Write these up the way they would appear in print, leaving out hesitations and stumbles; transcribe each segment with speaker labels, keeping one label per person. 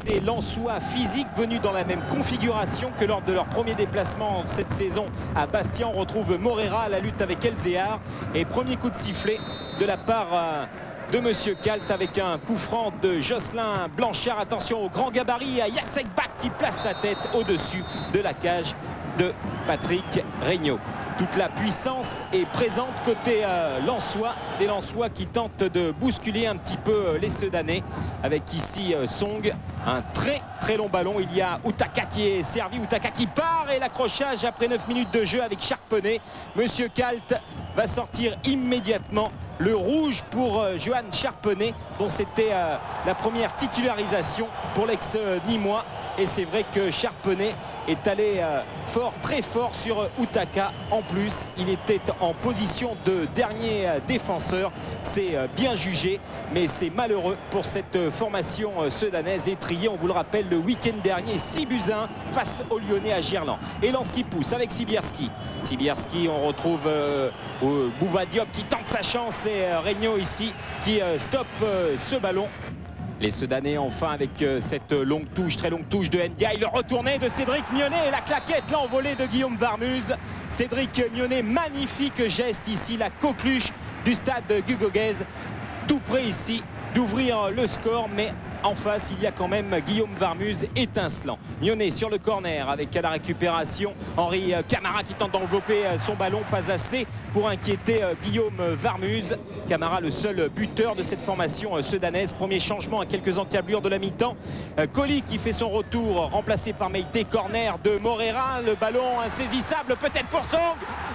Speaker 1: Des Lensois physiques venus dans la même configuration que lors de leur premier déplacement cette saison à Bastia. On retrouve Morera à la lutte avec Elzéar. Et premier coup de sifflet de la part de Monsieur Kalt avec un coup franc de Jocelyn Blanchard. Attention au grand gabarit à Jacek Bak qui place sa tête au-dessus de la cage de Patrick Regnault. Toute la puissance est présente côté Lensois, des Lensois qui tentent de bousculer un petit peu les Sedanais avec ici Song, un très long ballon. Il y a Outaka qui est servi, Outaka qui part et l'accrochage après 9 minutes de jeu avec Charpenay. Monsieur Kalt va sortir immédiatement le rouge pour Johan Charpenay, dont c'était la première titularisation pour l'ex-Nîmois. Et c'est vrai que Charpenay est allé très fort sur Outaka. En plus, il était en position de dernier défenseur. C'est bien jugé, mais c'est malheureux pour cette formation sedanaise étriée. On vous le rappelle, le week-end dernier, 6 buts à 1 face aux Lyonnais à Gerland. Et Lens qui pousse avec Sibierski. Sibierski, on retrouve Bouba Diop qui tente sa chance et Regnault ici qui stoppe ce ballon. Les Sedanais enfin avec cette très longue touche de Ndiaye, le retourné de Cédric Mionnet et la claquette l'envolée de Guillaume Varmuz. Cédric Mionnet, magnifique geste ici, la coqueluche du stade Gugoguez, tout près ici d'ouvrir le score, mais en face il y a quand même Guillaume Varmuz étincelant. Mionnet sur le corner avec à la récupération Henri Camara qui tente d'envelopper son ballon, pas assez pour inquiéter Guillaume Varmuz. Camara le seul buteur de cette formation sedanaise. Premier changement à quelques encablures de la mi-temps. Colli qui fait son retour remplacé par Meïté. Corner de Morera, le ballon insaisissable peut-être pour Song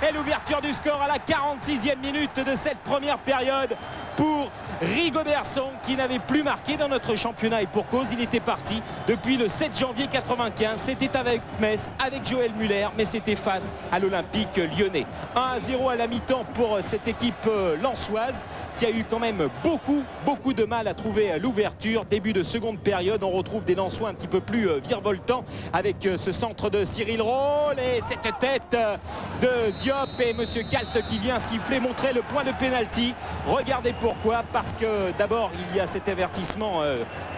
Speaker 1: et l'ouverture du score à la 46e minute de cette première période pour Rigobert Song qui n'avait plus marqué dans notre championnat et pour cause. Il était parti depuis le 7 janvier 95. C'était avec Metz, avec Joël Muller, mais c'était face à l'Olympique lyonnais. 1-0 à la mi-temps pour cette équipe lensoise qui a eu quand même beaucoup de mal à trouver l'ouverture. Début de seconde période, on retrouve des Lensois un petit peu plus virevoltants avec ce centre de Cyril Roll et cette tête de Diop et Monsieur Kalt qui vient siffler, montrer le point de pénalty. Regardez pourquoi, parce que d'abord il y a cet avertissement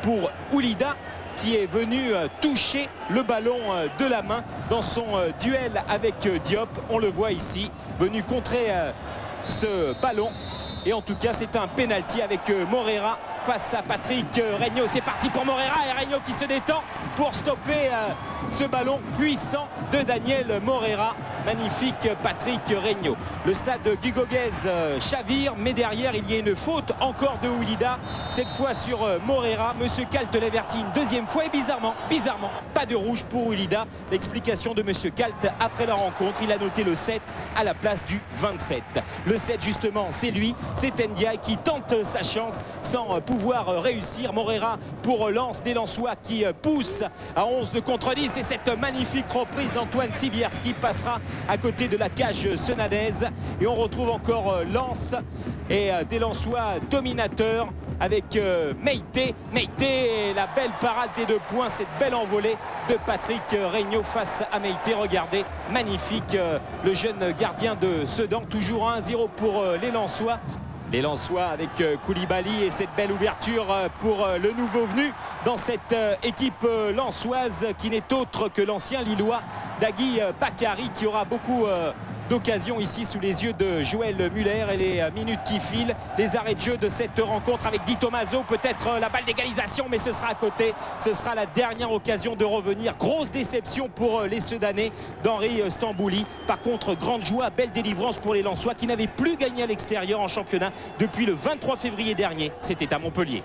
Speaker 1: pour Oulida qui est venu toucher le ballon de la main dans son duel avec Diop. On le voit ici, venu contrer ce ballon. Et en tout cas, c'est un pénalty avec Morera face à Patrick Regnault. C'est parti pour Morera et Regnault qui se détend pour stopper ce ballon puissant de Daniel Morera. Magnifique Patrick Regnault. Le stade Gugoguez chavire, mais derrière il y a une faute encore de Oulida, cette fois sur Morera. Monsieur Kalt l'avertit une deuxième fois et bizarrement, pas de rouge pour Oulida. L'explication de Monsieur Kalt après la rencontre, il a noté le 7 à la place du 27. Le 7 justement, c'est lui, c'est Ndiaye qui tente sa chance sans pouvoir réussir. Morera pour Lens, des Lensois qui poussent à 11 contre 10 et cette magnifique reprise d'Antoine Sibierski passera à côté de la cage senadaise et on retrouve encore Lens et des Lensois dominateurs avec Meïté et la belle parade des 2 points, cette belle envolée de Patrick Regnault face à Meïté. Regardez, magnifique le jeune gardien de Sedan. Toujours 1-0 pour les Lensois. Les Lensois avec Koulibaly et cette belle ouverture pour le nouveau venu dans cette équipe lensoise qui n'est autre que l'ancien Lillois Dagui Bakary qui aura beaucoup d'occasions ici sous les yeux de Joël Muller. Et les minutes qui filent, les arrêts de jeu de cette rencontre avec Di Tommaso, peut-être la balle d'égalisation, mais ce sera à côté. Ce sera la dernière occasion de revenir. Grosse déception pour les Sedanais d'Henri Stambouli. Par contre, grande joie, belle délivrance pour les Lensois qui n'avaient plus gagné à l'extérieur en championnat depuis le 23 février dernier. C'était à Montpellier.